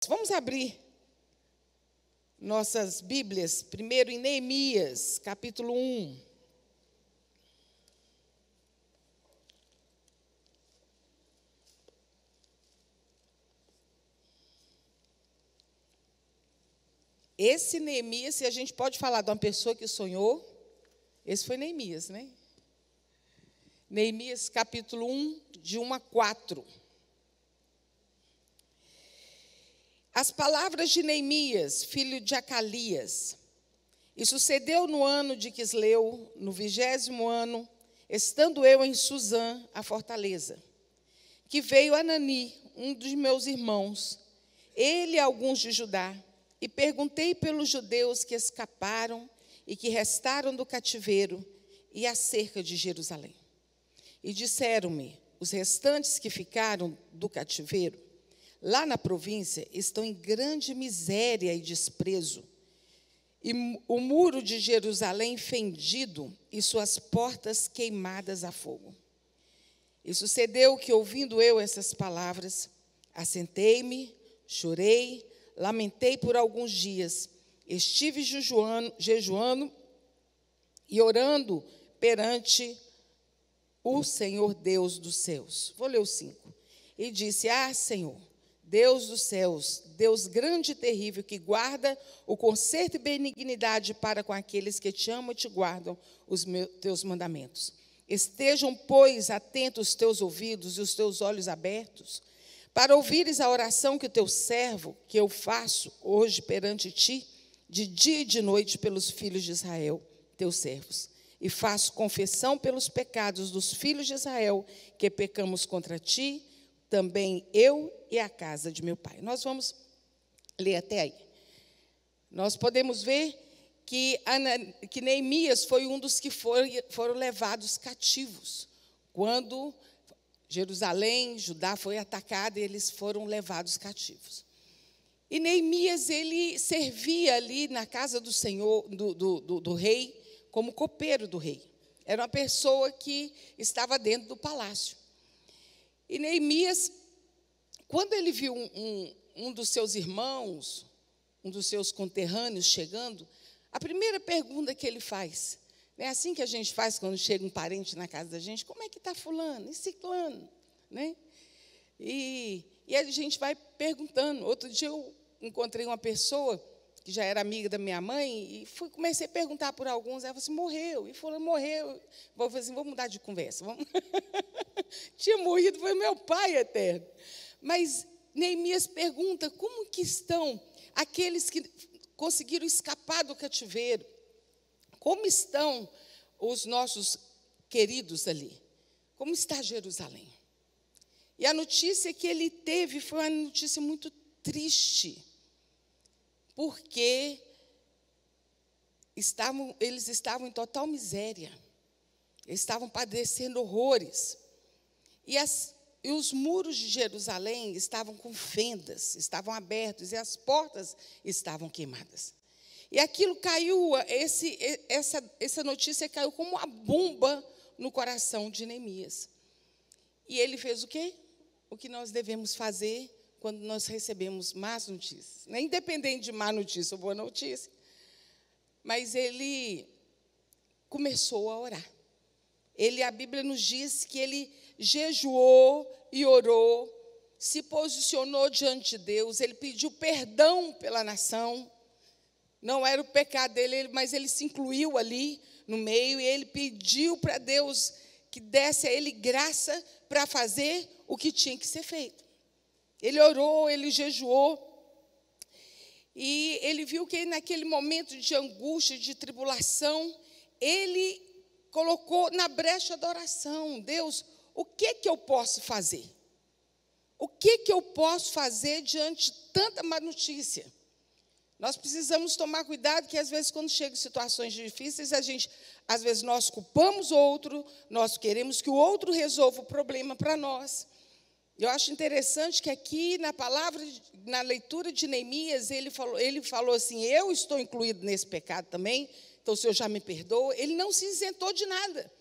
Vamos abrir nossas Bíblias, primeiro em Neemias, capítulo 1. Esse Neemias, se a gente pode falar de uma pessoa que sonhou, esse foi Neemias, né? Neemias, capítulo 1, de 1 a 4. As palavras de Neemias, filho de Acalias. E sucedeu no ano de Quisleu, no 20º ano, estando eu em Suzã, a fortaleza, que veio Anani, um dos meus irmãos, ele e alguns de Judá, e perguntei pelos judeus que escaparam e que restaram do cativeiro e acerca de Jerusalém. E disseram-me, os restantes que ficaram do cativeiro, lá na província, estão em grande miséria e desprezo, e o muro de Jerusalém fendido e suas portas queimadas a fogo. E sucedeu que, ouvindo eu essas palavras, assentei-me, chorei, lamentei por alguns dias, estive jejuando e orando perante o Senhor Deus dos céus. Vou ler o 5. E disse, Senhor, Deus dos céus, Deus grande e terrível, que guarda o conserto e benignidade para com aqueles que te amam e te guardam os teus mandamentos. Estejam, pois, atentos os teus ouvidos e os teus olhos abertos, para ouvires a oração que o teu servo, que eu faço hoje perante ti, de dia e de noite pelos filhos de Israel, teus servos. E faço confissão pelos pecados dos filhos de Israel, que pecamos contra ti, também eu e a casa de meu pai. Nós vamos ler até aí. Nós podemos ver que Neemias foi um dos que foram levados cativos. Quando Jerusalém, Judá foi atacada, eles foram levados cativos. E Neemias, ele servia ali na casa do Senhor, do rei, como copeiro do rei. Era uma pessoa que estava dentro do palácio. E Neemias, quando ele viu um dos seus irmãos, um dos seus conterrâneos chegando, a primeira pergunta que ele faz, é assim que a gente faz quando chega um parente na casa da gente, como é que está fulano e ciclano? Né? E a gente vai perguntando. Outro dia eu encontrei uma pessoa que já era amiga da minha mãe, e comecei a perguntar por alguns, ela falou assim, morreu, e fulano morreu. Vou fazer assim, vamos mudar de conversa. Vamos. Tinha morrido, foi meu pai eterno. Mas Neemias pergunta, como que estão aqueles que conseguiram escapar do cativeiro? Como estão os nossos queridos ali? Como está Jerusalém? E a notícia que ele teve foi uma notícia muito triste, porque eles estavam em total miséria, eles estavam padecendo horrores, e os muros de Jerusalém estavam com fendas, estavam abertos, e as portas estavam queimadas. E aquilo caiu, essa notícia caiu como uma bomba no coração de Neemias. E ele fez o quê? O que nós devemos fazer quando nós recebemos más notícias. Independente de má notícia ou boa notícia. Mas ele começou a orar. A Bíblia nos diz que ele jejuou e orou, se posicionou diante de Deus, ele pediu perdão pela nação. Não era o pecado dele, mas ele se incluiu ali no meio, e ele pediu para Deus que desse a ele graça para fazer o que tinha que ser feito. Ele orou, ele jejuou, e ele viu que naquele momento de angústia, de tribulação, ele colocou na brecha da oração, Deus, o que eu posso fazer? O que eu posso fazer diante de tanta má notícia? Nós precisamos tomar cuidado que, às vezes, quando chegam situações difíceis, às vezes, nós culpamos o outro, nós queremos que o outro resolva o problema para nós. Eu acho interessante que aqui, na leitura de Neemias, ele falou assim, eu estou incluído nesse pecado também, então o Senhor já me perdoa. Ele não se isentou de nada.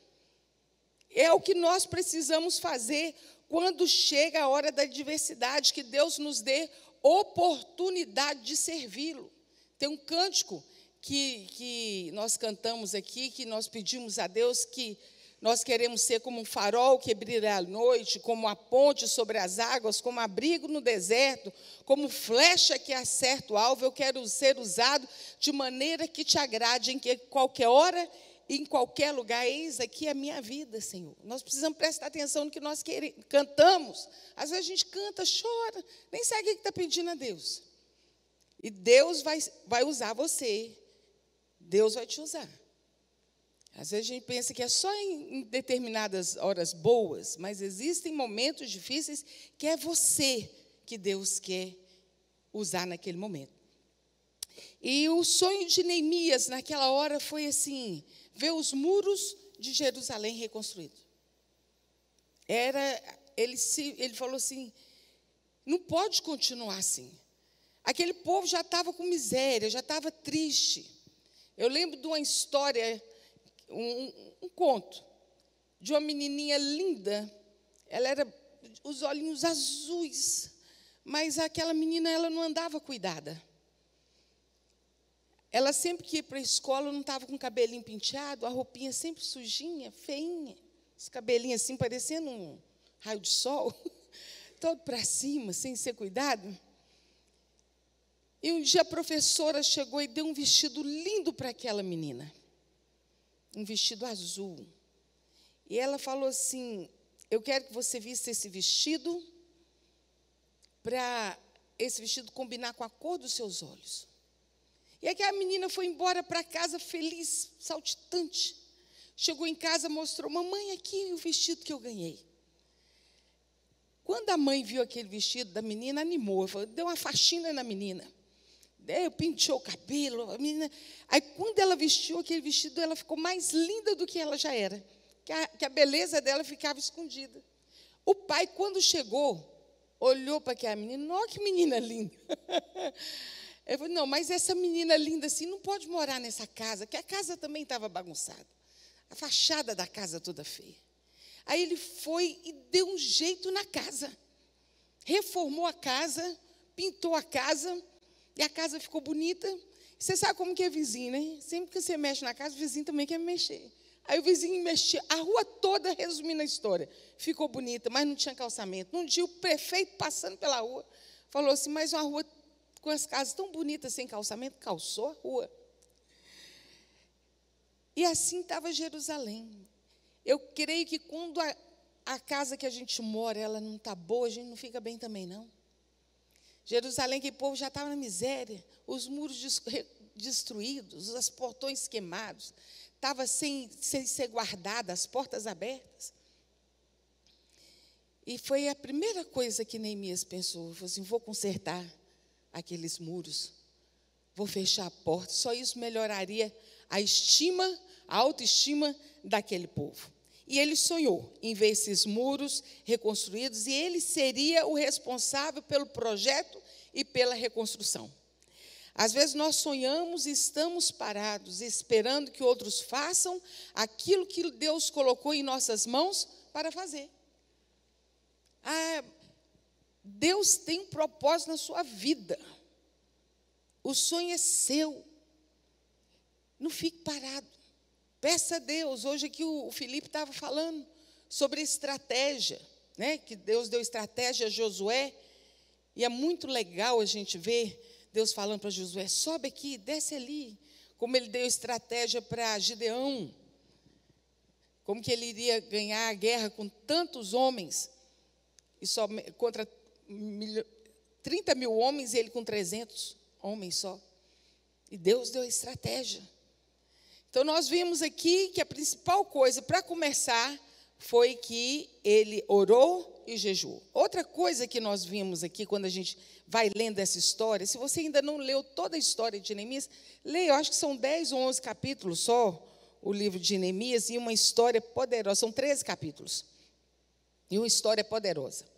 É o que nós precisamos fazer quando chega a hora da adversidade, que Deus nos dê oportunidade de servi-lo. Tem um cântico que nós cantamos aqui, que nós pedimos a Deus que nós queremos ser como um farol que brilha à noite, como a ponte sobre as águas, como abrigo no deserto, como flecha que acerta o alvo. Eu quero ser usado de maneira que te agrade, em que qualquer hora, em qualquer lugar. Eis aqui a minha vida, Senhor. Nós precisamos prestar atenção no que nós cantamos. Às vezes a gente canta, chora, nem sabe o que está pedindo a Deus. E Deus vai usar você. Deus vai te usar. Às vezes a gente pensa que é só em determinadas horas boas, mas existem momentos difíceis que é você que Deus quer usar naquele momento. E o sonho de Neemias naquela hora foi assim, ver os muros de Jerusalém reconstruídos. Ele falou assim, não pode continuar assim. Aquele povo já estava com miséria, já estava triste. Eu lembro de uma história, um conto, de uma menininha linda. Ela era os olhinhos azuis, mas aquela menina, ela não andava cuidada. Ela sempre que ia para a escola não estava com o cabelinho penteado, a roupinha sempre sujinha, feinha, os cabelinhos assim, parecendo um raio de sol, todo para cima, sem ser cuidado. E um dia a professora chegou e deu um vestido lindo para aquela menina, um vestido azul. E ela falou assim, eu quero que você vista esse vestido, para esse vestido combinar com a cor dos seus olhos. E aquela menina foi embora para casa feliz, saltitante. Chegou em casa, mostrou, mamãe, aqui o vestido que eu ganhei. Quando a mãe viu aquele vestido da menina, animou, deu uma faxina na menina. Penteou o cabelo, a menina. Aí, quando ela vestiu aquele vestido, ela ficou mais linda do que ela já era. Que a beleza dela ficava escondida. O pai, quando chegou, olhou para aquela menina, olha que menina linda. Ele falou, não, mas essa menina linda assim não pode morar nessa casa, que a casa também estava bagunçada. A fachada da casa toda feia. Aí ele foi e deu um jeito na casa. Reformou a casa, pintou a casa, e a casa ficou bonita. Você sabe como que é vizinho, né? Sempre que você mexe na casa, o vizinho também quer mexer. Aí o vizinho mexia, a rua toda, resumindo a história, ficou bonita, mas não tinha calçamento. Um dia o prefeito, passando pela rua, falou assim, mas uma rua com as casas tão bonitas, sem calçamento, calçou a rua. E assim estava Jerusalém. Eu creio que quando a casa que a gente mora, ela não está boa, a gente não fica bem também, não. Jerusalém, que o povo já estava na miséria, os muros destruídos, os portões queimados, estava sem ser guardada, as portas abertas. E foi a primeira coisa que Neemias pensou, falou assim, vou consertar aqueles muros, vou fechar a porta, só isso melhoraria a autoestima daquele povo. E ele sonhou em ver esses muros reconstruídos, e ele seria o responsável pelo projeto e pela reconstrução. Às vezes nós sonhamos e estamos parados, esperando que outros façam aquilo que Deus colocou em nossas mãos para fazer. Deus tem um propósito na sua vida. O sonho é seu. Não fique parado. Peça a Deus. Hoje aqui o Felipe estava falando sobre estratégia, né? Que Deus deu estratégia a Josué. E é muito legal a gente ver Deus falando para Josué, sobe aqui, desce ali. Como ele deu estratégia para Gideão. Como que ele iria ganhar a guerra com tantos homens. E só contra 30 mil homens, e ele com 300 homens só. E Deus deu a estratégia. Então, nós vimos aqui que a principal coisa, para começar, foi que ele orou e jejuou. Outra coisa que nós vimos aqui, quando a gente vai lendo essa história, se você ainda não leu toda a história de Neemias, leia, eu acho que são 10 ou 11 capítulos só, o livro de Neemias, e uma história poderosa, são 13 capítulos, e uma história poderosa.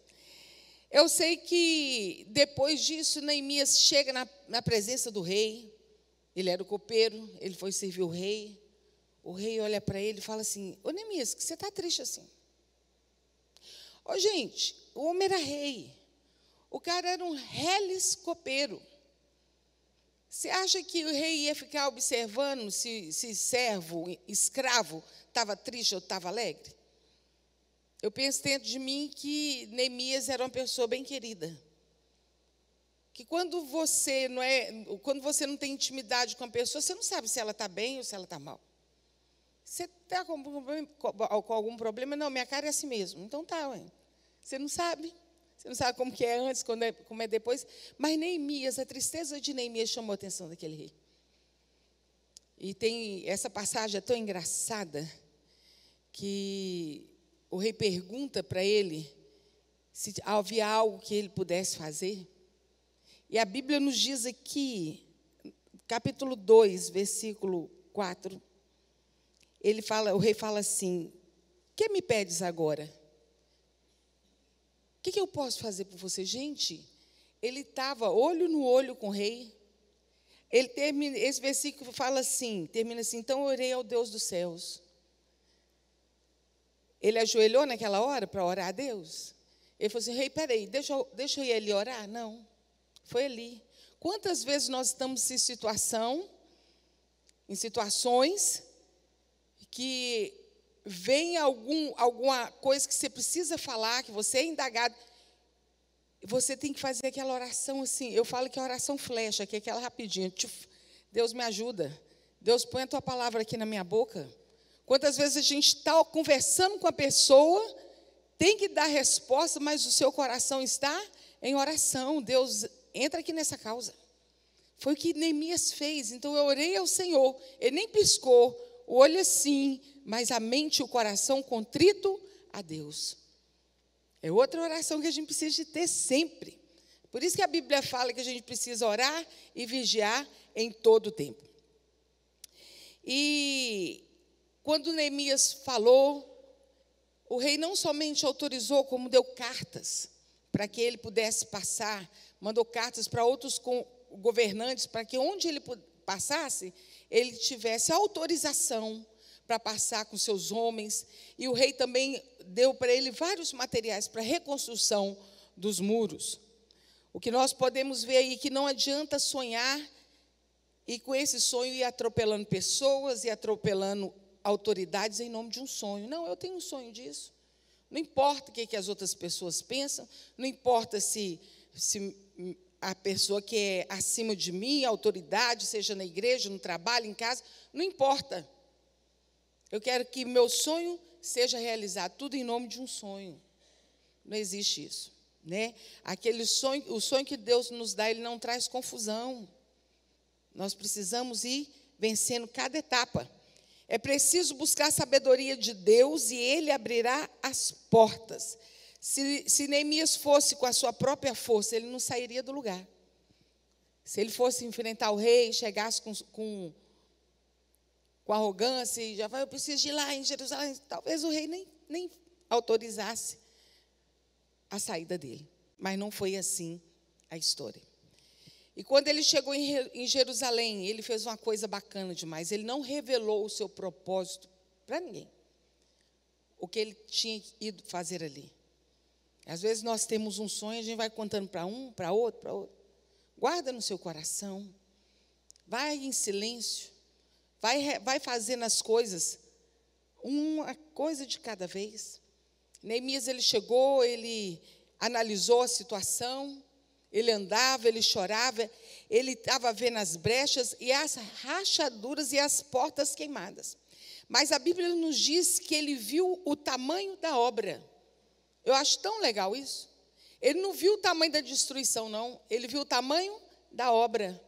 Eu sei que, depois disso, Neemias chega na presença do rei. Ele era o copeiro, ele foi servir o rei. O rei olha para ele e fala assim, ô Neemias, que você está triste assim? Ô gente, o homem era rei. O cara era um reles copeiro. Você acha que o rei ia ficar observando se servo, escravo, estava triste ou estava alegre? Eu penso dentro de mim que Neemias era uma pessoa bem querida. Que quando você não tem intimidade com a pessoa, você não sabe se ela está bem ou se ela está mal. Você está com algum problema? Não, minha cara é assim mesmo. Então tá, ué. Você não sabe. Você não sabe como que é antes, como é depois. Mas Neemias, a tristeza de Neemias chamou a atenção daquele rei. E tem essa passagem é tão engraçada que o rei pergunta para ele se havia algo que ele pudesse fazer. E a Bíblia nos diz aqui, capítulo 2, versículo 4, o rei fala assim: que me pedes agora? O que eu posso fazer por você? Gente, ele estava olho no olho com o rei. Esse versículo fala assim, termina assim: então eu orei ao Deus dos céus. Ele ajoelhou naquela hora para orar a Deus. Ele falou assim: rei, peraí, deixa eu ir ali orar? Não, foi ali. Quantas vezes nós estamos em situações que vem alguma coisa que você precisa falar, que você é indagado, você tem que fazer aquela oração assim. Eu falo que é a oração flecha, que é aquela rapidinha. Deus me ajuda. Deus, põe a tua palavra aqui na minha boca. Quantas vezes a gente está conversando com a pessoa, tem que dar resposta, mas o seu coração está em oração. Deus, entra aqui nessa causa. Foi o que Neemias fez. Então eu orei ao Senhor. Ele nem piscou, o olho assim, mas a mente e o coração contrito a Deus. É outra oração que a gente precisa de ter sempre. Por isso que a Bíblia fala que a gente precisa orar e vigiar em todo o tempo. E quando Neemias falou, o rei não somente autorizou, como deu cartas para que ele pudesse passar, mandou cartas para outros governantes, para que onde ele passasse, ele tivesse autorização para passar com seus homens. E o rei também deu para ele vários materiais para a reconstrução dos muros. O que nós podemos ver aí, que não adianta sonhar e com esse sonho ir atropelando pessoas e atropelando autoridades em nome de um sonho. Não, eu tenho um sonho disso. Não importa o que as outras pessoas pensam, não importa se a pessoa que é acima de mim, a autoridade, seja na igreja, no trabalho, em casa, não importa. Eu quero que meu sonho seja realizado, tudo em nome de um sonho. Não existe isso, né? Aquele sonho, o sonho que Deus nos dá, ele não traz confusão. Nós precisamos ir vencendo cada etapa. É preciso buscar a sabedoria de Deus e Ele abrirá as portas. Se Neemias fosse com a sua própria força, ele não sairia do lugar. Se ele fosse enfrentar o rei, chegasse com arrogância e já vai, eu preciso ir lá em Jerusalém, talvez o rei nem autorizasse a saída dele. Mas não foi assim a história. E quando ele chegou em Jerusalém, ele fez uma coisa bacana demais. Ele não revelou o seu propósito para ninguém. O que ele tinha ido fazer ali. Às vezes nós temos um sonho, a gente vai contando para um, para outro, para outro. Guarda no seu coração. Vai em silêncio. Vai fazendo as coisas, uma coisa de cada vez. Neemias, ele chegou, ele analisou a situação, ele andava, ele chorava, ele estava vendo as brechas e as rachaduras e as portas queimadas. Mas a Bíblia nos diz que ele viu o tamanho da obra. Eu acho tão legal isso. Ele não viu o tamanho da destruição, não. Ele viu o tamanho da obra.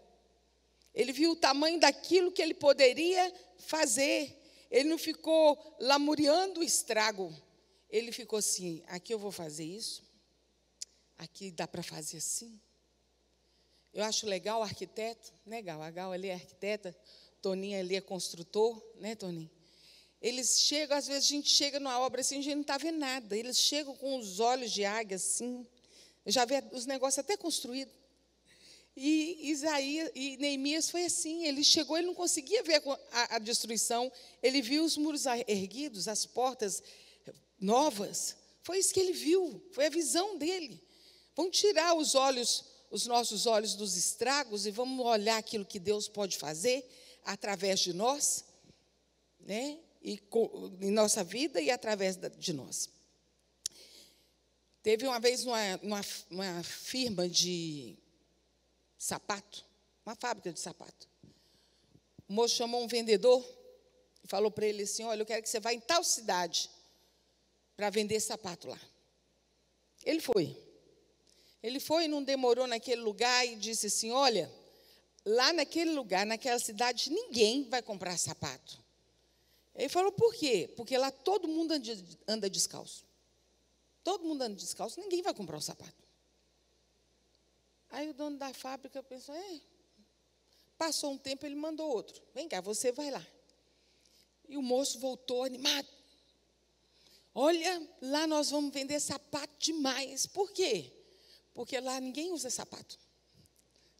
Ele viu o tamanho daquilo que ele poderia fazer. Ele não ficou lamuriando o estrago. Ele ficou assim, aqui eu vou fazer isso. Aqui dá para fazer assim. Eu acho legal o arquiteto, né, Gal? A Gal ali é arquiteta, Toninho ali é construtor, né, Toninho? Eles chegam, às vezes a gente chega numa obra assim, a gente não está vendo nada. Eles chegam com os olhos de águia assim. Eu já vi os negócios até construídos. E Neemias foi assim, ele chegou, ele não conseguia ver a destruição, ele viu os muros erguidos, as portas novas, foi isso que ele viu, foi a visão dele. Vamos tirar os nossos olhos dos estragos e vamos olhar aquilo que Deus pode fazer através de nós, né? Em nossa vida e através de nós. Teve uma vez uma firma de sapato, uma fábrica de sapato. O moço chamou um vendedor e falou para ele assim: olha, eu quero que você vá em tal cidade para vender sapato lá. Ele foi. Ele foi e não demorou naquele lugar e disse assim: olha, lá naquele lugar, naquela cidade, ninguém vai comprar sapato. Ele falou: por quê? Porque lá todo mundo anda descalço. Todo mundo anda descalço, ninguém vai comprar o sapato. Aí o dono da fábrica pensou: passou um tempo, ele mandou outro. Vem cá, você vai lá. E o moço voltou animado. Olha, lá nós vamos vender sapato demais. Por quê? Porque lá ninguém usa sapato.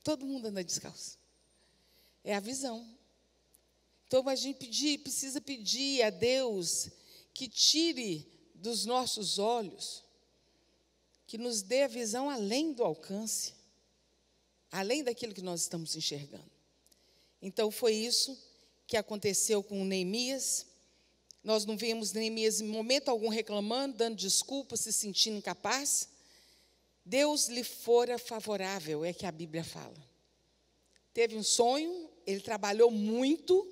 Todo mundo anda descalço. É a visão. Então, a gente precisa pedir a Deus que tire dos nossos olhos, que nos dê a visão além do alcance, além daquilo que nós estamos enxergando. Então, foi isso que aconteceu com Neemias. Nós não vemos Neemias em momento algum reclamando, dando desculpas, se sentindo incapaz. Deus lhe fora favorável, é que a Bíblia fala. Teve um sonho, ele trabalhou muito.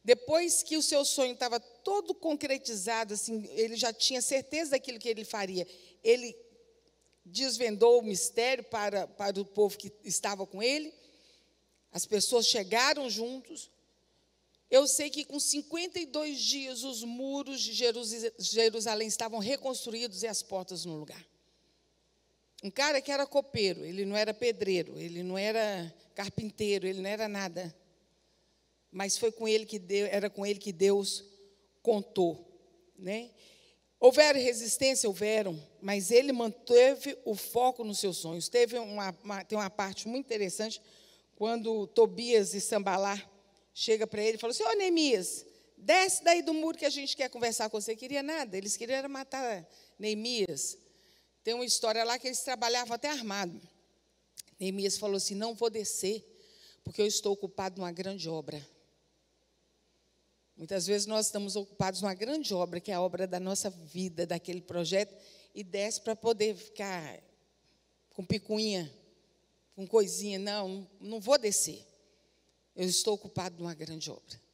Depois que o seu sonho estava todo concretizado, assim, ele já tinha certeza daquilo que ele faria, ele desvendou o mistério para o povo que estava com ele. As pessoas chegaram juntos. Eu sei que com 52 dias os muros de Jerusalém estavam reconstruídos e as portas no lugar. Um cara que era copeiro, ele não era pedreiro, ele não era carpinteiro, ele não era nada. Mas foi com ele era com ele que Deus contou, né? Houveram resistência? Houveram, mas ele manteve o foco nos seus sonhos. Tem uma parte muito interessante, quando Tobias e Sambalar chega para ele e fala assim: Neemias, desce daí do muro que a gente quer conversar com você. Queria nada, eles queriam era matar Neemias. Tem uma história lá que eles trabalhavam até armado. Neemias falou assim: não vou descer, porque eu estou ocupado numa grande obra. Muitas vezes nós estamos ocupados numa grande obra, que é a obra da nossa vida, daquele projeto, e desce para poder ficar com picuinha, com coisinha. Não vou descer. Eu estou ocupado numa grande obra.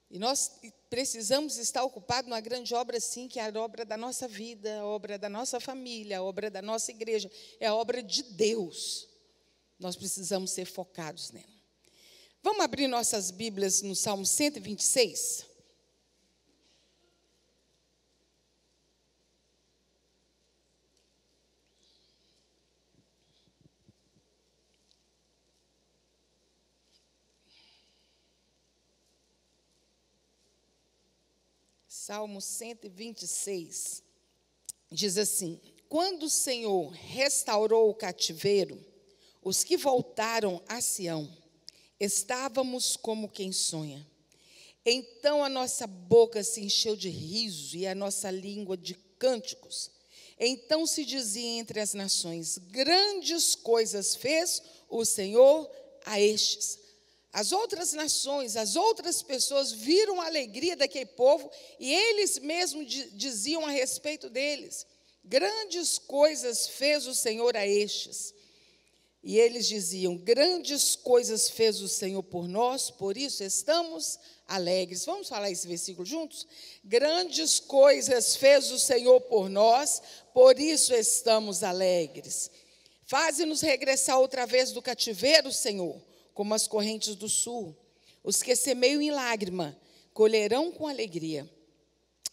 E nós precisamos estar ocupados numa grande obra, sim, que é a obra da nossa vida, a obra da nossa família, a obra da nossa igreja, é a obra de Deus. Nós precisamos ser focados nela. Vamos abrir nossas Bíblias no Salmo 126? Salmo 126, diz assim: quando o Senhor restaurou o cativeiro, os que voltaram a Sião, estávamos como quem sonha. Então a nossa boca se encheu de riso e a nossa língua de cânticos. Então se dizia entre as nações: grandes coisas fez o Senhor a estes. As outras nações, as outras pessoas viram a alegria daquele povo e eles mesmos diziam a respeito deles: grandes coisas fez o Senhor a estes. E eles diziam: grandes coisas fez o Senhor por nós, por isso estamos alegres. Vamos falar esse versículo juntos? Grandes coisas fez o Senhor por nós, por isso estamos alegres. Faze-nos regressar outra vez do cativeiro, Senhor, como as correntes do sul. Os que semeiam em lágrima colherão com alegria.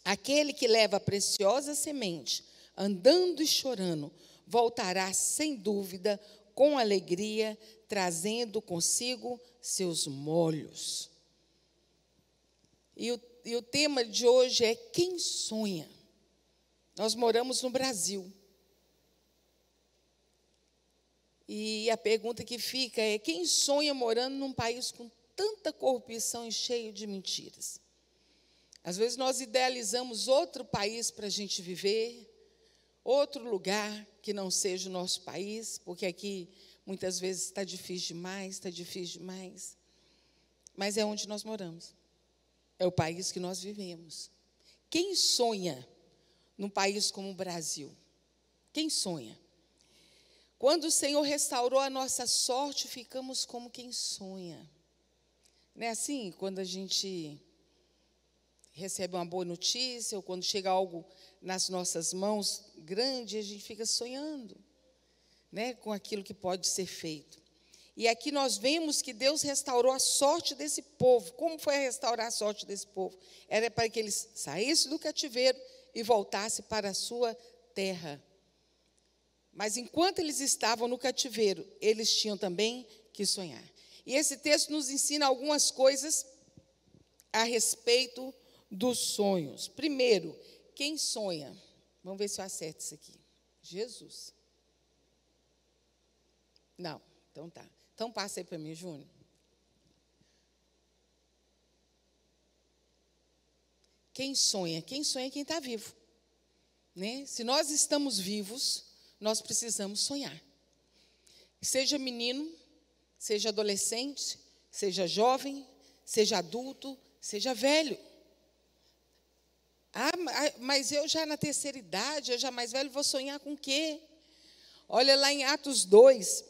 Aquele que leva a preciosa semente, andando e chorando, voltará sem dúvida com alegria, trazendo consigo seus molhos. E o tema de hoje é quem sonha. Nós moramos no Brasil. E a pergunta que fica é: quem sonha morando num país com tanta corrupção e cheio de mentiras? Às vezes nós idealizamos outro país para a gente viver, outro lugar que não seja o nosso país, porque aqui muitas vezes está difícil demais, mas é onde nós moramos, é o país que nós vivemos. Quem sonha num país como o Brasil? Quem sonha? Quando o Senhor restaurou a nossa sorte, ficamos como quem sonha. Não é assim? Quando a gente recebe uma boa notícia, ou quando chega algo nas nossas mãos grande, a gente fica sonhando, né, com aquilo que pode ser feito. E aqui nós vemos que Deus restaurou a sorte desse povo. Como foi restaurar a sorte desse povo? Era para que eles saíssem do cativeiro e voltassem para a sua terra. Mas enquanto eles estavam no cativeiro, eles tinham também que sonhar. E esse texto nos ensina algumas coisas a respeito dos sonhos. Primeiro, quem sonha? Vamos ver se eu acerto isso aqui. Jesus. Não, então tá. Então passa aí para mim, Júnior. Quem sonha? Quem sonha é quem está vivo. Né? Se nós estamos vivos, nós precisamos sonhar. Seja menino, seja adolescente, seja jovem, seja adulto, seja velho. Mas eu já na terceira idade, eu já mais velho, vou sonhar com o quê? Olha lá em Atos 2,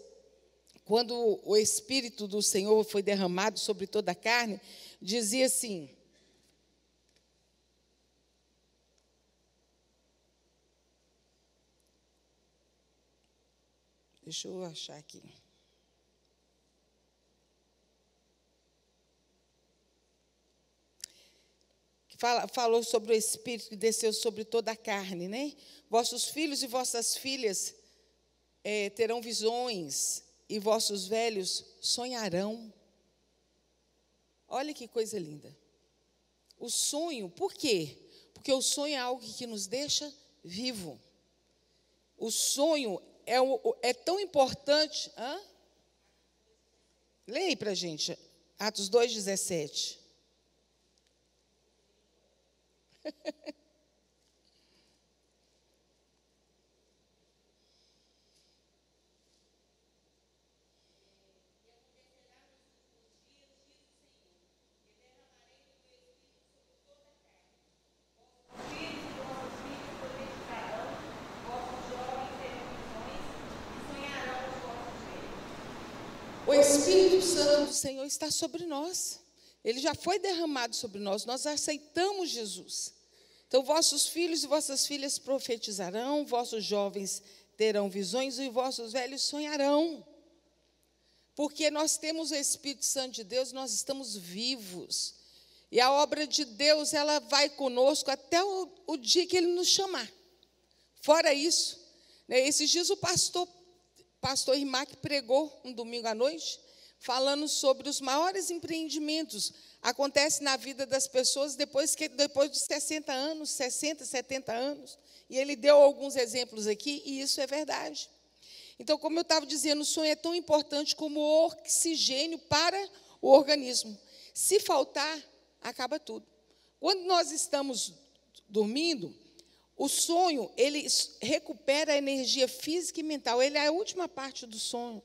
quando o Espírito do Senhor foi derramado sobre toda a carne, dizia assim: deixa eu achar aqui. Falou sobre o Espírito que desceu sobre toda a carne, né? Vossos filhos e vossas filhas terão visões, e vossos velhos sonharão. Olha que coisa linda. O sonho, por quê? Porque o sonho é algo que nos deixa vivo. O sonho é tão importante. Leia aí para a gente, Atos 2,17. O Espírito Santo do Senhor está sobre nós. Ele já foi derramado sobre nós. Nós aceitamos Jesus. Então, vossos filhos e vossas filhas profetizarão, vossos jovens terão visões e vossos velhos sonharão. Porque nós temos o Espírito Santo de Deus, nós estamos vivos. E a obra de Deus, ela vai conosco até o dia que Ele nos chamar. Fora isso, né, esses dias o pastor Rimac pregou um domingo à noite, falando sobre os maiores empreendimentos que acontecem na vida das pessoas depois de 60 anos, 60, 70 anos. E ele deu alguns exemplos aqui, e isso é verdade. Então, como eu estava dizendo, o sonho é tão importante como o oxigênio para o organismo. Se faltar, acaba tudo. Quando nós estamos dormindo, o sonho, ele recupera a energia física e mental. Ele é a última parte do sono.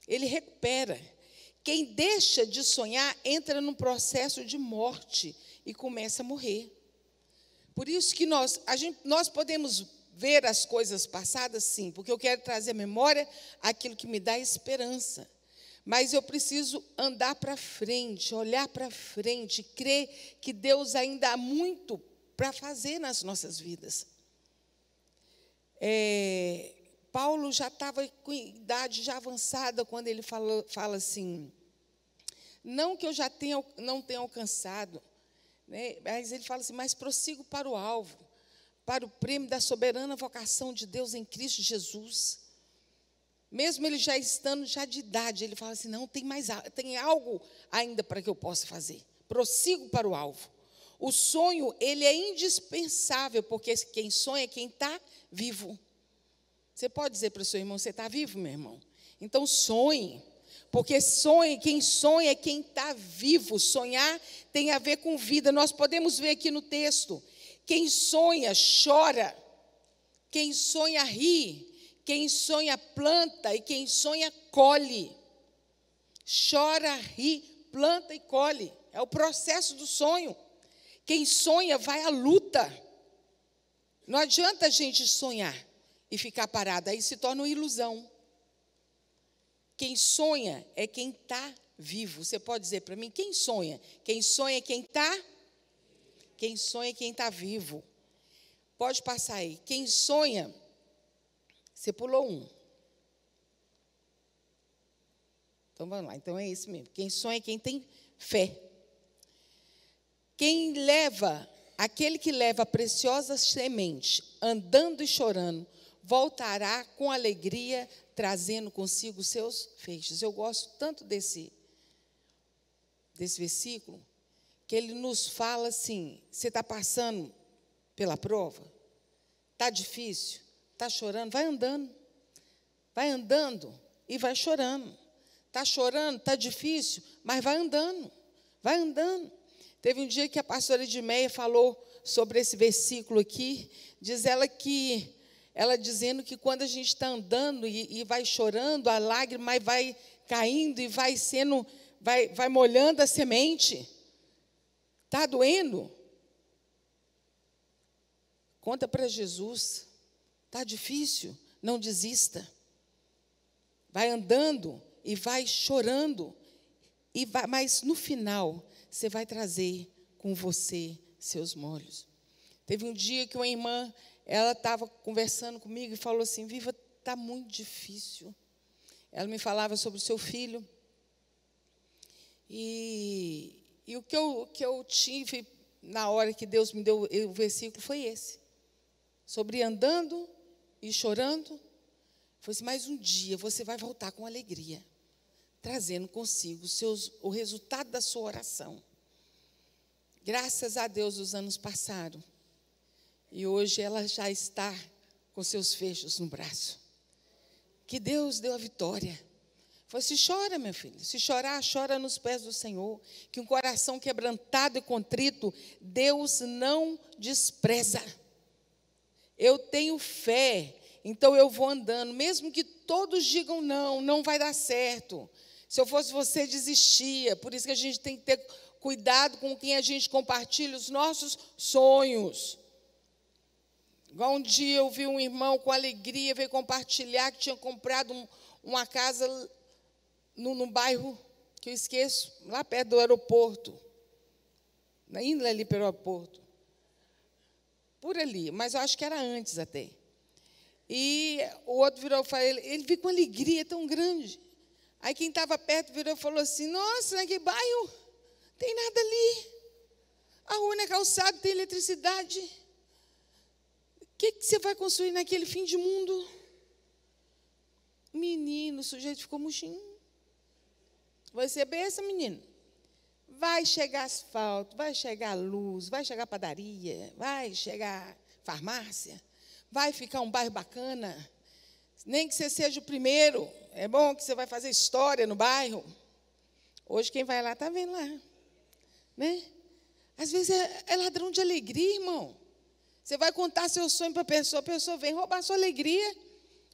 Ele recupera. Quem deixa de sonhar entra num processo de morte e começa a morrer. Por isso que nós podemos ver as coisas passadas, sim, porque eu quero trazer à memória aquilo que me dá esperança. Mas eu preciso andar para frente, olhar para frente, crer que Deus ainda há muito para fazer nas nossas vidas. Paulo já estava com idade já avançada quando ele fala assim, não que eu já não tenha alcançado, né, mas ele fala assim, mas prossigo para o alvo, para o prêmio da soberana vocação de Deus em Cristo Jesus. Mesmo ele já estando de idade, ele fala assim, não, tem algo ainda para que eu possa fazer. Prossigo para o alvo. O sonho, ele é indispensável, porque quem sonha é quem está vivo. Você pode dizer para o seu irmão, você está vivo, meu irmão? Então sonhe, porque quem sonha é quem está vivo. Sonhar tem a ver com vida. Nós podemos ver aqui no texto, quem sonha chora, Quem sonha ri, quem sonha planta e quem sonha colhe. Chora, ri, planta e colhe. É o processo do sonho. Quem sonha vai à luta. Não adianta a gente sonhar e ficar parado, aí se torna uma ilusão. Quem sonha é quem está vivo. Você pode dizer para mim, quem sonha? Quem sonha é quem está? Quem sonha é quem está vivo. Pode passar aí. Quem sonha, você pulou um. Então vamos lá, então é esse mesmo. Quem sonha é quem tem fé. Aquele que leva a preciosa semente, andando e chorando, voltará com alegria, trazendo consigo os seus feixes. Eu gosto tanto desse versículo, que ele nos fala assim: você está passando pela prova? Está difícil? Está chorando? Vai andando e vai chorando. Está chorando, está difícil, mas vai andando. Teve um dia que a pastora Edmeia falou sobre esse versículo aqui, diz ela dizendo que quando a gente está andando e vai chorando, a lágrima vai caindo e vai molhando a semente. Está doendo? Conta para Jesus. Está difícil? Não desista. Vai andando e vai chorando. Mas no final, você vai trazer com você seus molhos. Teve um dia que uma irmã, ela estava conversando comigo e falou assim: Viva, está muito difícil. Ela me falava sobre o seu filho. E o que eu tive na hora que Deus me deu o versículo foi esse. Sobre andando e chorando. Foi assim: mas um dia você vai voltar com alegria, trazendo consigo o resultado da sua oração. Graças a Deus os anos passaram. E hoje ela já está com seus fechos no braço. Que Deus deu a vitória. Falei: se chora, meu filho, se chorar, chora nos pés do Senhor. Que um coração quebrantado e contrito, Deus não despreza. Eu tenho fé, então eu vou andando. Mesmo que todos digam não vai dar certo. Se eu fosse você, desistia. Por isso que a gente tem que ter cuidado com quem a gente compartilha os nossos sonhos. Igual um dia eu vi um irmão com alegria, veio compartilhar que tinha comprado uma casa num bairro que eu esqueço, lá perto do aeroporto. Indo ali pelo aeroporto. Por ali, mas eu acho que era antes até. E o outro virou e falou, ele veio com alegria tão grande. Aí quem estava perto virou e falou assim: nossa, naquele bairro tem nada ali. A rua não é calçada, tem eletricidade. O que você vai construir naquele fim de mundo? Menino, o sujeito ficou murchinho. Vai ser benção, menino. Vai chegar asfalto, vai chegar luz, vai chegar padaria, vai chegar farmácia, vai ficar um bairro bacana. Nem que você seja o primeiro, é bom que você vai fazer história no bairro. Hoje quem vai lá está vendo lá. Né? Às vezes é ladrão de alegria, irmão. Você vai contar seu sonho para a pessoa vem roubar sua alegria,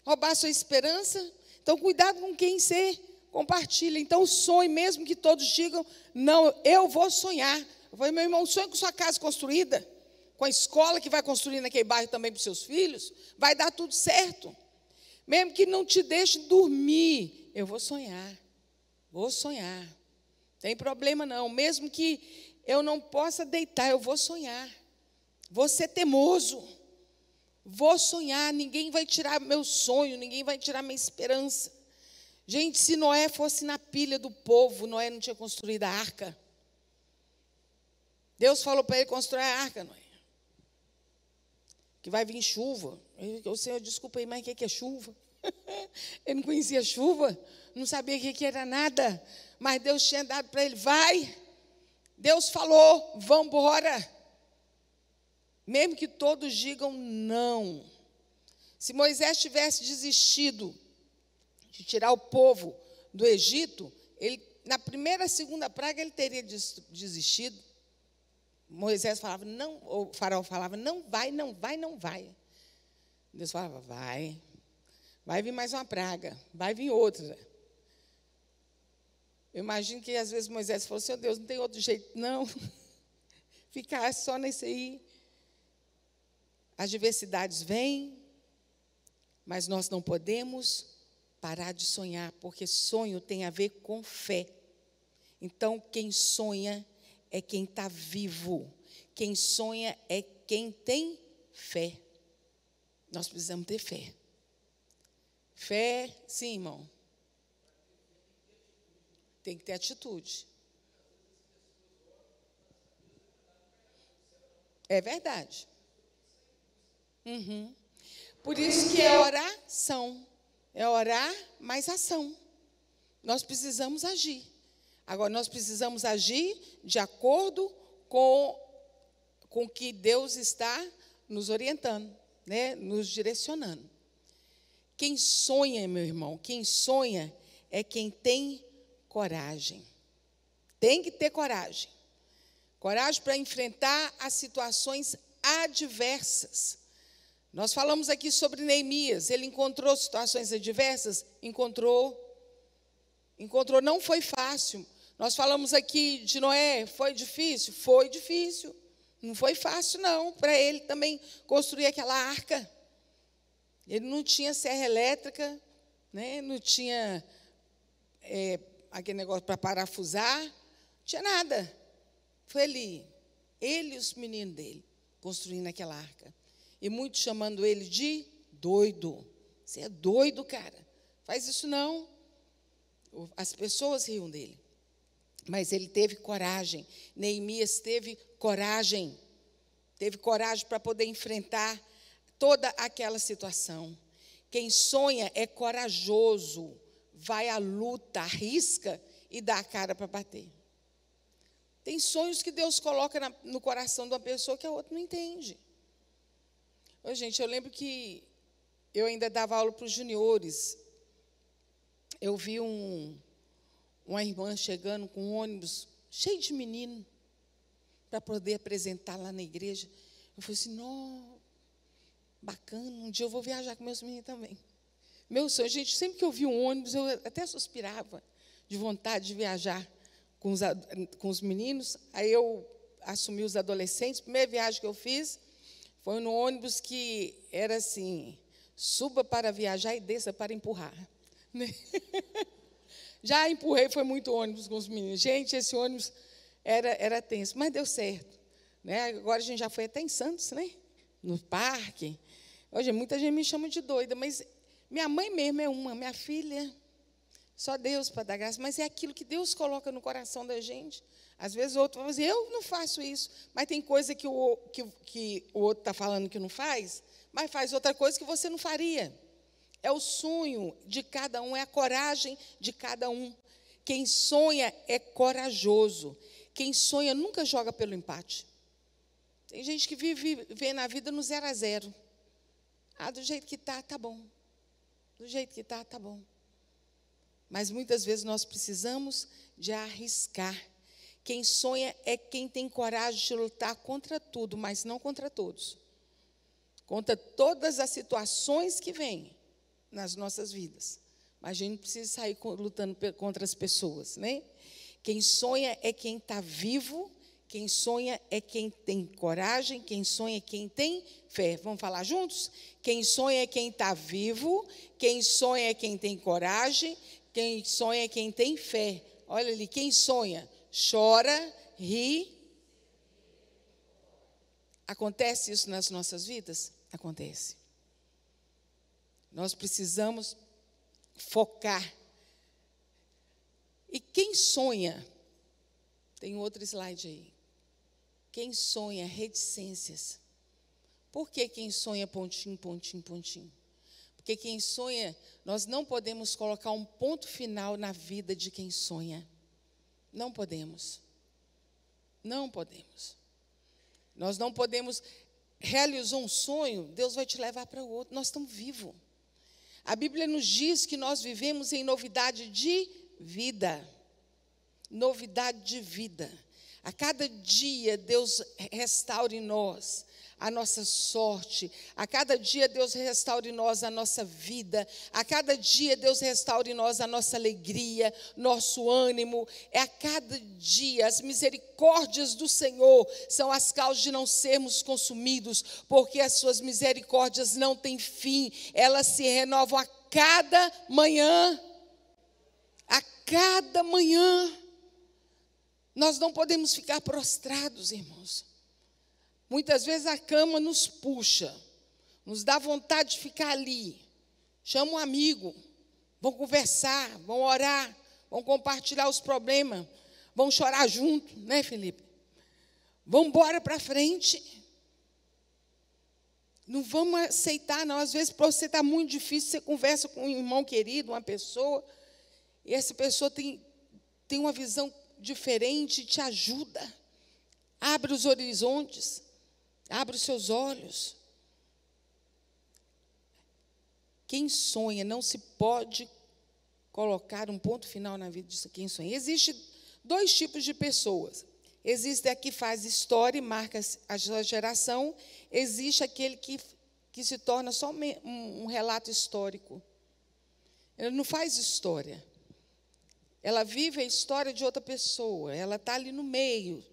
roubar sua esperança. Então, cuidado com quem você compartilha. Então, sonhe, mesmo que todos digam, não, eu vou sonhar. Eu falei: meu irmão, sonha com sua casa construída, com a escola que vai construir naquele bairro também para os seus filhos, vai dar tudo certo. Mesmo que não te deixe dormir, eu vou sonhar. Vou sonhar. Tem problema não. Mesmo que eu não possa deitar, eu vou sonhar. Vou ser teimoso. Vou sonhar. Ninguém vai tirar meu sonho, ninguém vai tirar minha esperança. Gente, se Noé fosse na pilha do povo, Noé não tinha construído a arca. Deus falou para ele construir a arca, Noé. Que vai vir chuva. O Senhor, desculpa aí, mas o que é chuva? Ele não conhecia chuva, não sabia o que era nada. Mas Deus tinha dado para ele: vai. Deus falou: vamos embora. Mesmo que todos digam não. Se Moisés tivesse desistido de tirar o povo do Egito, ele, na primeira, segunda praga, ele teria desistido. Moisés falava não, ou o faraó falava: não vai, não vai, não vai. Deus falava, vai vir mais uma praga, vai vir outra. Eu imagino que às vezes Moisés falou, Senhor Deus, não tem outro jeito, não. Ficar só nesse aí. As diversidades vêm, mas nós não podemos parar de sonhar, porque sonho tem a ver com fé. Então, quem sonha é quem está vivo. Quem sonha é quem tem fé. Nós precisamos ter fé. Fé, sim, irmão. Tem que ter atitude. É verdade. Por isso que é oração. É orar, mais ação. Nós precisamos agir. Agora, nós precisamos agir de acordo com o que Deus está nos orientando, né? Nos direcionando. Quem sonha, meu irmão, quem sonha é quem tem coragem. Tem que ter coragem. Coragem para enfrentar as situações adversas. Nós falamos aqui sobre Neemias. Ele encontrou situações adversas? Encontrou. Não foi fácil. Nós falamos aqui de Noé. Foi difícil? Foi difícil. Não foi fácil, não, para ele também construir aquela arca. Ele não tinha serra elétrica, né? Não tinha aquele negócio para parafusar, não tinha nada. Foi ele e os meninos dele, construindo aquela arca. E muitos chamando ele de doido. Você é doido, cara. Faz isso não. As pessoas riam dele. Mas ele teve coragem. Neemias teve coragem. Teve coragem para poder enfrentar toda aquela situação. Quem sonha é corajoso. Vai à luta, arrisca e dá a cara para bater. Tem sonhos que Deus coloca no coração de uma pessoa que a outra não entende. Ô, gente, eu lembro que eu ainda dava aula para os juniores. Eu vi uma irmã chegando com um ônibus cheio de menino para poder apresentar lá na igreja. Eu falei assim, não, bacana, um dia eu vou viajar com meus meninos também. Meu sonho, gente, sempre que eu vi um ônibus, eu até suspirava de vontade de viajar com os meninos. Aí eu assumi os adolescentes. A primeira viagem que eu fiz foi no ônibus que era assim, suba para viajar e desça para empurrar. Já empurrei, foi muito ônibus com os meninos. Gente, esse ônibus era tenso, mas deu certo. Né? Agora a gente já foi até em Santos, né? No parque. Hoje muita gente me chama de doida, mas minha mãe mesmo é uma, minha filha, só Deus para dar graça, mas é aquilo que Deus coloca no coração da gente. Às vezes o outro vai dizer, eu não faço isso, mas tem coisa que o outro está falando que não faz, mas faz outra coisa que você não faria. É o sonho de cada um, é a coragem de cada um. Quem sonha é corajoso. Quem sonha nunca joga pelo empate. Tem gente que vê na vida no 0 a 0. Ah, do jeito que está, tá bom. Do jeito que está, tá bom. Mas muitas vezes nós precisamos de arriscar. Quem sonha é quem tem coragem de lutar contra tudo, mas não contra todos. Contra todas as situações que vêm nas nossas vidas. Mas a gente não precisa sair lutando contra as pessoas, né? Quem sonha é quem está vivo, quem sonha é quem tem coragem, quem sonha é quem tem fé. Vamos falar juntos? Quem sonha é quem está vivo, quem sonha é quem tem coragem, quem sonha é quem tem fé. Olha ali, quem sonha, chora, ri. Acontece isso nas nossas vidas? Acontece. Nós precisamos focar. E quem sonha, tem outro slide aí. Quem sonha reticências. Por que quem sonha pontinho, pontinho, pontinho? Porque quem sonha, nós não podemos colocar um ponto final na vida de quem sonha. Não podemos. Não podemos. Nós não podemos. Realizou um sonho, Deus vai te levar para o outro. Nós estamos vivos. A Bíblia nos diz que nós vivemos em novidade de vida. Novidade de vida. A cada dia, Deus restaura em nós a nossa sorte. A cada dia Deus restaura em nós a nossa vida. A cada dia Deus restaura em nós a nossa alegria, nosso ânimo. É a cada dia. As misericórdias do Senhor são as causas de não sermos consumidos, porque as suas misericórdias não têm fim. Elas se renovam a cada manhã. A cada manhã. Nós não podemos ficar prostrados, irmãos. Muitas vezes a cama nos puxa, nos dá vontade de ficar ali. Chama um amigo, vão conversar, vão orar, vão compartilhar os problemas, vão chorar junto, né, Felipe? Vamos embora para frente. Não vamos aceitar, não. Às vezes, para você está muito difícil, você conversa com um irmão querido, uma pessoa, e essa pessoa tem uma visão diferente, te ajuda. Abre os horizontes. Abre os seus olhos. Quem sonha não se pode colocar um ponto final na vida de quem sonha. Existem 2 tipos de pessoas. Existe a que faz história e marca a sua geração. Existe aquele que se torna só um relato histórico. Ele não faz história. Ela vive a história de outra pessoa. Ela está ali no meio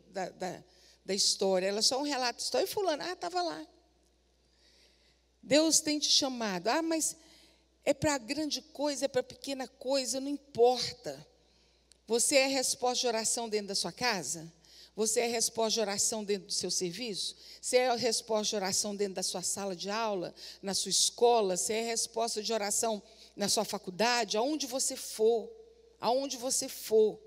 da história, ela é só um relato de história. E fulano, estava lá. Deus tem te chamado. Mas é para grande coisa, é para pequena coisa, não importa. Você é resposta de oração dentro da sua casa? Você é resposta de oração dentro do seu serviço? Você é resposta de oração dentro da sua sala de aula, na sua escola? Você é resposta de oração na sua faculdade? Aonde você for, aonde você for.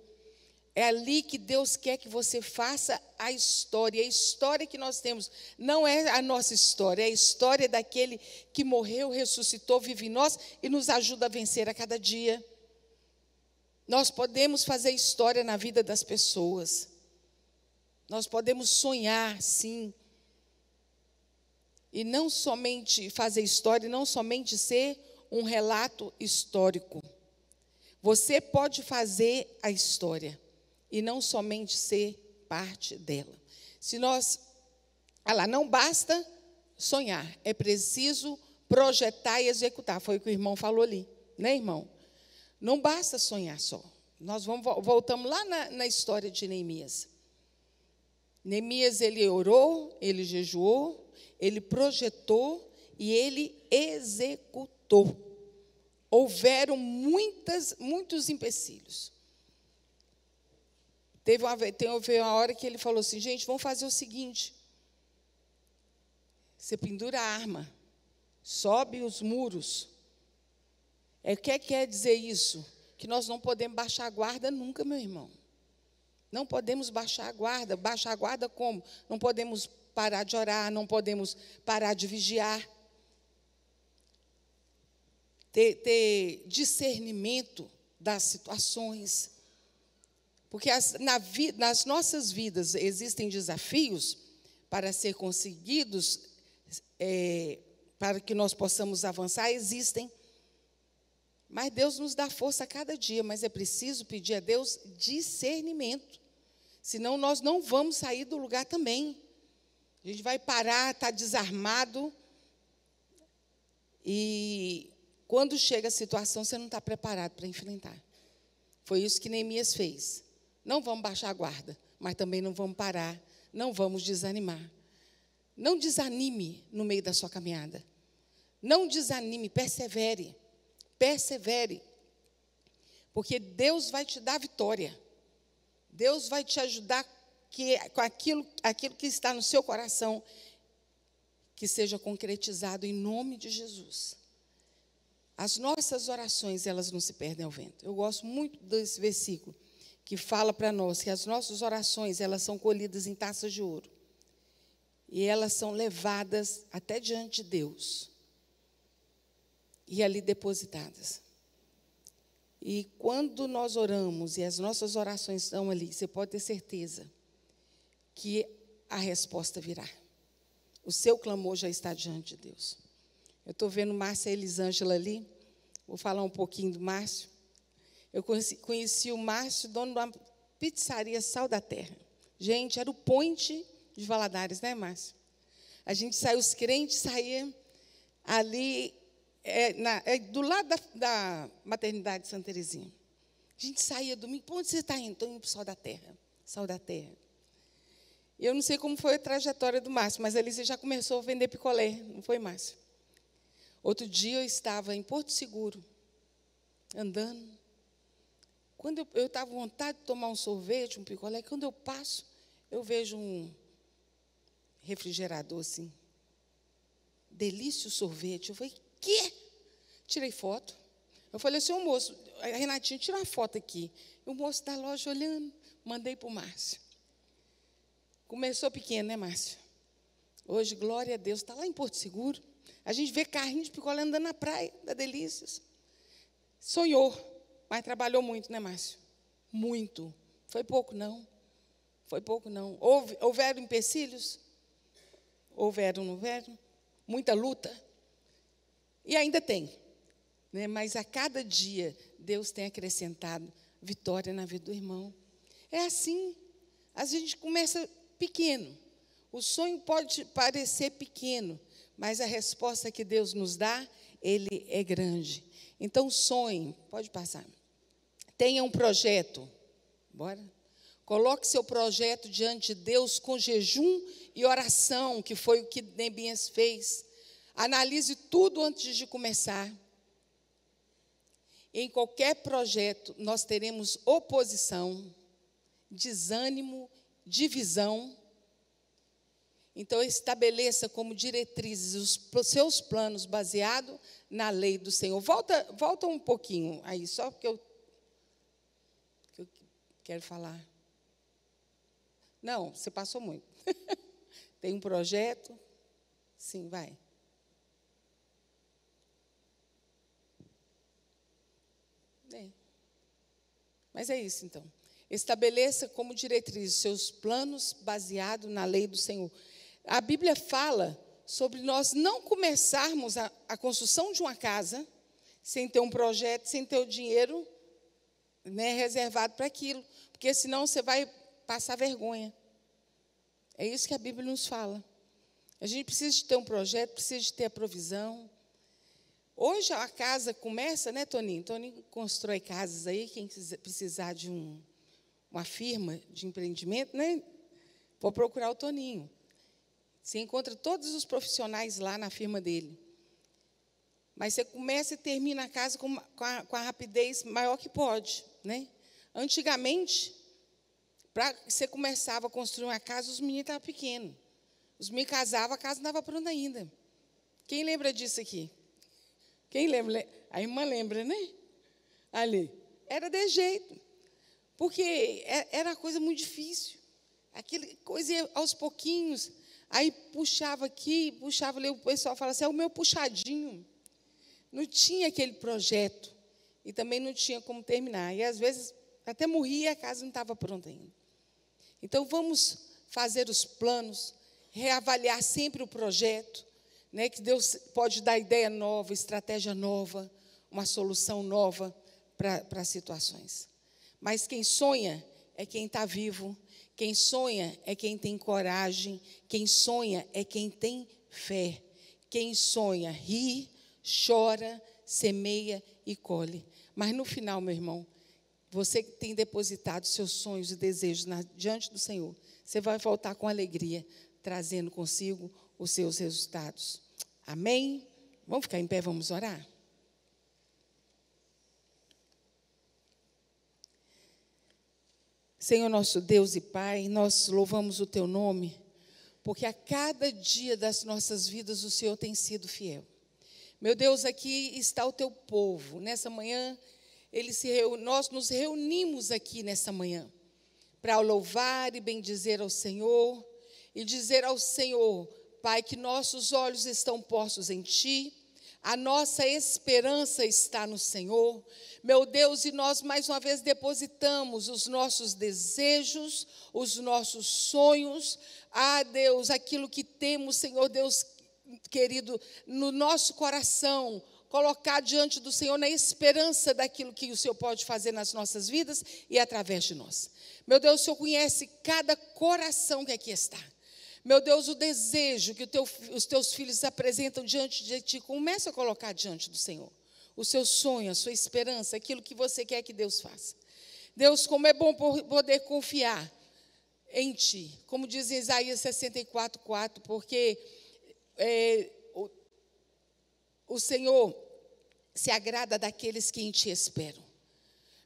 É ali que Deus quer que você faça a história. A história que nós temos não é a nossa história, é a história daquele que morreu, ressuscitou, vive em nós e nos ajuda a vencer a cada dia. Nós podemos fazer história na vida das pessoas. Nós podemos sonhar, sim. E não somente fazer história, não somente ser um relato histórico. Você pode fazer a história e não somente ser parte dela. Se nós, não basta sonhar, é preciso projetar e executar. Foi o que o irmão falou ali, né, irmão? Não basta sonhar só. Nós voltamos lá na história de Neemias. Neemias, ele orou, ele jejuou, ele projetou e ele executou. Houveram muitos empecilhos. Teve uma hora que ele falou assim, gente, vamos fazer o seguinte. Você pendura a arma, sobe os muros. O que quer dizer isso? Que nós não podemos baixar a guarda nunca, meu irmão. Não podemos baixar a guarda. Baixar a guarda como? Não podemos parar de orar, não podemos parar de vigiar. Ter discernimento das situações. Porque nas nossas vidas existem desafios para ser conseguidos, para que nós possamos avançar, existem. Mas Deus nos dá força a cada dia, mas é preciso pedir a Deus discernimento. Senão nós não vamos sair do lugar também. A gente vai parar, está desarmado. E quando chega a situação, você não está preparado para enfrentar. Foi isso que Neemias fez. Não vamos baixar a guarda, mas também não vamos parar, não vamos desanimar. Não desanime no meio da sua caminhada. Não desanime, persevere. Persevere. Porque Deus vai te dar vitória. Deus vai te ajudar com aquilo que está no seu coração, que seja concretizado em nome de Jesus. As nossas orações, elas não se perdem ao vento. Eu gosto muito desse versículo, que fala para nós que as nossas orações, elas são colhidas em taças de ouro. E elas são levadas até diante de Deus. E ali depositadas. E quando nós oramos e as nossas orações estão ali, você pode ter certeza que a resposta virá. O seu clamor já está diante de Deus. Eu estou vendo Márcia Elisângela ali. Vou falar um pouquinho do Márcio. Eu conheci o Márcio, dono de uma pizzaria Sal da Terra. Gente, era o Point de Valadares, né, Márcio? A gente saiu, os crentes saíam ali, do lado da maternidade de Santa Terezinha. A gente saía domingo. Para onde você está indo? Estou indo para o Sal da Terra. Sal da Terra. Eu não sei como foi a trajetória do Márcio, mas ali você já começou a vender picolé, não foi, Márcio? Outro dia eu estava em Porto Seguro, andando. Quando eu estava com vontade de tomar um sorvete, um picolé, quando eu passo, eu vejo um refrigerador assim. Delício sorvete. Eu falei, quê? Tirei foto. Eu falei assim, moço, Renatinho, tira uma foto aqui. E o moço da loja olhando, mandei para o Márcio. Começou pequeno, né, Márcio? Hoje, glória a Deus, está lá em Porto Seguro. A gente vê carrinho de picolé andando na praia, da Delícias. Sonhou, mas trabalhou muito, né, Márcio? Muito. Foi pouco, não. Foi pouco, não. Houveram empecilhos? Houveram, não houveram? Muita luta. E ainda tem. Né? Mas a cada dia, Deus tem acrescentado vitória na vida do irmão. É assim. A gente começa pequeno. O sonho pode parecer pequeno, mas a resposta que Deus nos dá, ele é grande. Então, sonhe. Pode passar. Tenha um projeto. Bora? Coloque seu projeto diante de Deus com jejum e oração, que foi o que Neemias fez. Analise tudo antes de começar. Em qualquer projeto, nós teremos oposição, desânimo, divisão. Então, estabeleça como diretrizes os seus planos baseados na lei do Senhor. Volta um pouquinho aí, só porque eu quero falar. Não, você passou muito. Tem um projeto? Sim, vai. Mas é isso, então. Estabeleça como diretriz seus planos baseados na lei do Senhor. A Bíblia fala sobre nós não começarmos a construção de uma casa sem ter um projeto, sem ter o dinheiro, né, reservado para aquilo, porque senão você vai passar vergonha. É isso que a Bíblia nos fala. A gente precisa de ter um projeto, precisa de ter a provisão. Hoje a casa começa, né, Toninho? Toninho constrói casas aí, quem precisar de uma firma de empreendimento, né? Vou procurar o Toninho. Você encontra todos os profissionais lá na firma dele. Mas você começa e termina a casa com a rapidez maior que pode, né? Antigamente, para você começava a construir uma casa, os meninos estavam pequenos. Os meninos casavam, a casa não estava pronta ainda. Quem lembra disso aqui? Quem lembra? A irmã lembra, né? Ali. Era de jeito. Porque era uma coisa muito difícil. Aquela coisa ia aos pouquinhos. Aí puxava aqui, puxava ali. O pessoal fala assim, é o meu puxadinho. Não tinha aquele projeto. E também não tinha como terminar. E, às vezes, até morria e a casa não estava pronta ainda. Então, vamos fazer os planos, reavaliar sempre o projeto, né, que Deus pode dar ideia nova, estratégia nova, uma solução nova para situações. Mas quem sonha é quem está vivo, quem sonha é quem tem coragem, quem sonha é quem tem fé. Quem sonha ri, chora, semeia e colhe. Mas no final, meu irmão, você que tem depositado seus sonhos e desejos diante do Senhor, você vai voltar com alegria, trazendo consigo os seus resultados. Amém? Vamos ficar em pé, vamos orar? Senhor nosso Deus e Pai, nós louvamos o Teu nome, porque a cada dia das nossas vidas o Senhor tem sido fiel. Meu Deus, aqui está o Teu povo. Nessa manhã, nós nos reunimos aqui nessa manhã para louvar e bendizer ao Senhor e dizer ao Senhor, Pai, que nossos olhos estão postos em Ti, a nossa esperança está no Senhor. Meu Deus, e nós mais uma vez depositamos os nossos desejos, os nossos sonhos, Deus, aquilo que temos, Senhor Deus querido, no nosso coração, colocar diante do Senhor na esperança daquilo que o Senhor pode fazer nas nossas vidas e através de nós. Meu Deus, o Senhor conhece cada coração que aqui está. Meu Deus, o desejo que os teus filhos apresentam diante de ti, começa a colocar diante do Senhor. O seu sonho, a sua esperança, aquilo que você quer que Deus faça. Deus, como é bom poder confiar em ti. Como diz em Isaías 64:4, porque o Senhor se agrada daqueles que em ti esperam.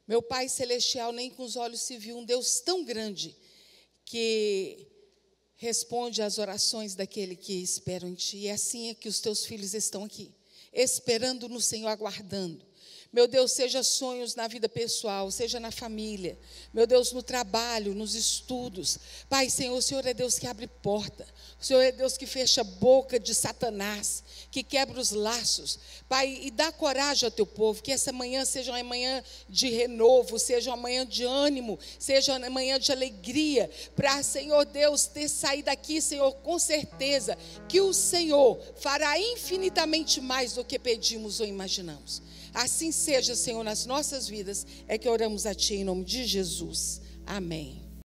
Meu Pai Celestial, nem com os olhos se viu um Deus tão grande que responde às orações daquele que esperam em ti. E assim é que os teus filhos estão aqui, esperando no Senhor, aguardando. Meu Deus, seja sonhos na vida pessoal, seja na família. Meu Deus, no trabalho, nos estudos. Pai, Senhor, o Senhor é Deus que abre porta. O Senhor é Deus que fecha a boca de Satanás, que quebra os laços. Pai, e dá coragem ao teu povo, que essa manhã seja uma manhã de renovo, seja uma manhã de ânimo, seja uma manhã de alegria, para, Senhor Deus, ter saído daqui, Senhor, com certeza, que o Senhor fará infinitamente mais do que pedimos ou imaginamos. Assim seja, Senhor, nas nossas vidas, é que oramos a Ti em nome de Jesus. Amém.